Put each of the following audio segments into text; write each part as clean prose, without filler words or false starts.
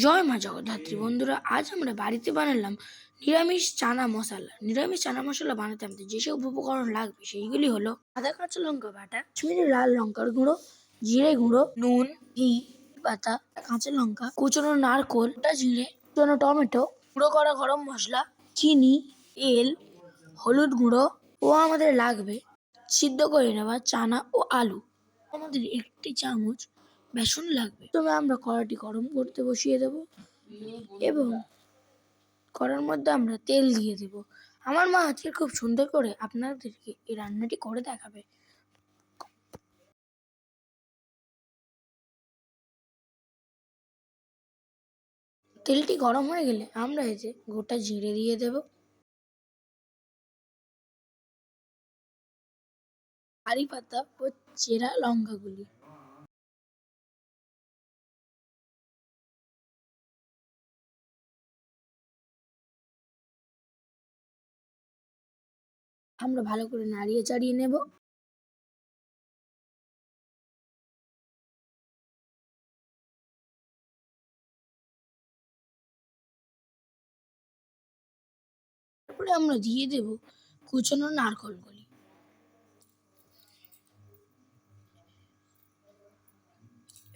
জয় মা জগদ্ধাত্রী। বন্ধুরা, আজ আমরা বাড়িতে বানালাম নিরামিষ চানা মশলা। নিরামিষ চানা মশলা বানাতে আমাদের যেসব উপকরণ লাগবে সেইগুলি হলো: আদা কাঁচা লঙ্কা বাটা, কাশ্মীরি লাল লঙ্কার গুঁড়ো, জিরে গুঁড়ো, নুন, ঘি পাতা, কাঁচা লঙ্কা, কুচনো নারকোল, জিরে, কুচনো টমেটো, গুঁড়ো করা গরম মশলা, চিনি, তেল, হলুদ গুঁড়ো ও আমাদের লাগবে সিদ্ধ করে নেওয়া চানা ও আলু। আমাদের 1 চামচ বেসন লাগবে। তবে আমরা কড়াইটি গরম করতে বসিয়ে দেব এবং কড়ার মধ্যে আমরা তেল দিয়ে দেব। আমার মা আজকে খুব সুন্দর করে আপনাদেরকে এই রান্নাটি করে দেখাবে। তেলটি গরম হয়ে গেলে আমরা এতে গোটা জিরে দিয়ে দেব, কারি পাতা ও চেরা লঙ্কাগুলি। আমরা ভালো করে নাড়িয়ে চাড়িয়ে নেব। তারপরে আমরা দিয়ে দেব কুচনো নারকোলগুলি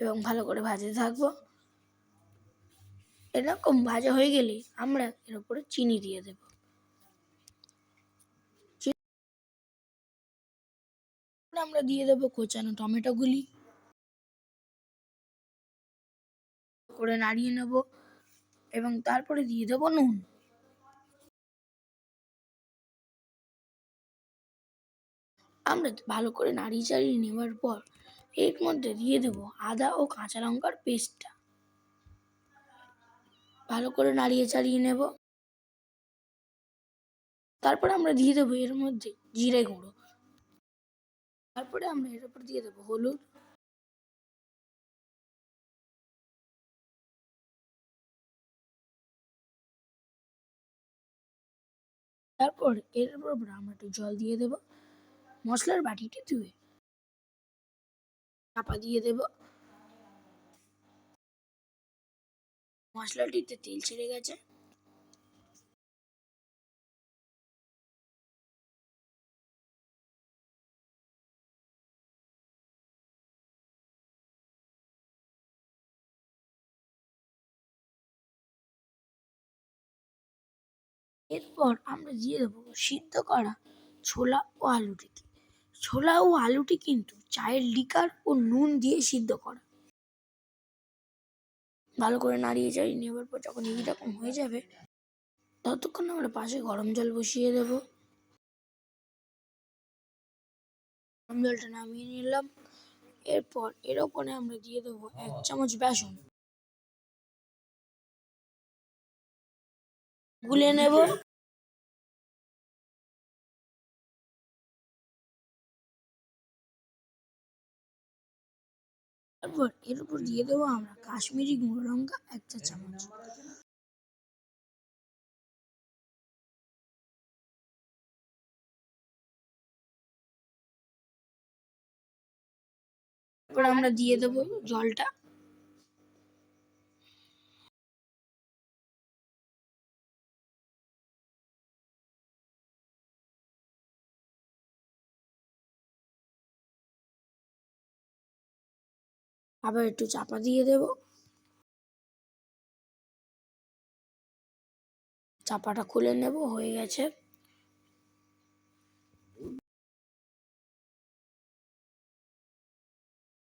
এবং ভালো করে ভাজতে থাকবো। এরকম ভাজা হয়ে গেলে আমরা এর উপরে চিনি দিয়ে দেব। আমরা দিয়ে দেব কোচানো টমেটো গুলি, করে নাড়িয়ে নেব এবং তারপরে দিয়ে দেব নুন। আমরা ভালো করে নাড়িয়ে চাড়িয়ে নেওয়ার পর এর মধ্যে দিয়ে দেব আদা ও কাঁচা লঙ্কার পেস্টটা। ভালো করে নাড়িয়ে চাড়িয়ে নেব। তারপরে আমরা দিয়ে দেবো এর মধ্যে জিরে গুঁড়ো। তারপরে আমরা এর উপর দিয়ে দেবো হলুদ, তারপর এর উপর আমরা একটু জল দিয়ে দেব। মশলার বাটিটি ধুয়ে চাপা দিয়ে দেব। মশলাটিতে তেল ছেড়ে গেছে। এরপর আমরা দিয়ে দেবো সিদ্ধ করা ছোলা ও আলুটি। ছোলা ও আলুটি কিন্তু চায়ের লিকার ও নুন দিয়ে সিদ্ধ করা। ভালো করে নাড়িয়ে চাড়িয়ে নেওয়ার পর যখন এইরকম হয়ে যাবে ততক্ষণ আমরা পাশে গরম জল বসিয়ে দেব। গরম জলটা নামিয়ে নিলাম। এরপর এর ওপরে আমরা দিয়ে দেবো 1 চামচ বেসন, গুলে নেব। তারপর এর উপর দিয়ে দেবো আমরা কাশ্মীরি গুঁড়ো লঙ্কা 1 চা চামচ। তারপর আমরা দিয়ে দেবো জলটা। আবার একটু চাপা দিয়ে দেব। চাপাটা খুলে নেব, হয়ে গেছে।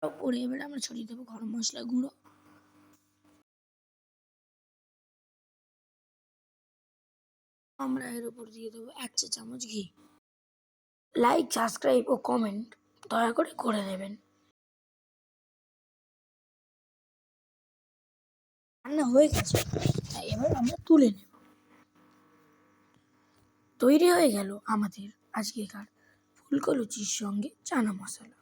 ওপরে এবার আমরা ছড়িয়ে দেবো গরম মশলা গুঁড়ো। আমরা এর উপর দিয়ে দেবো 1 চা চামচ ঘি। লাইক, সাবস্ক্রাইব ও কমেন্ট দয়া করে দেবেন। রান্না হয়ে গেছে, তাই এবার আমরা তুলে নেব। তৈরি হয়ে গেল আমাদের আজকেকার ফুলকো লুচির সঙ্গে চানা মশলা।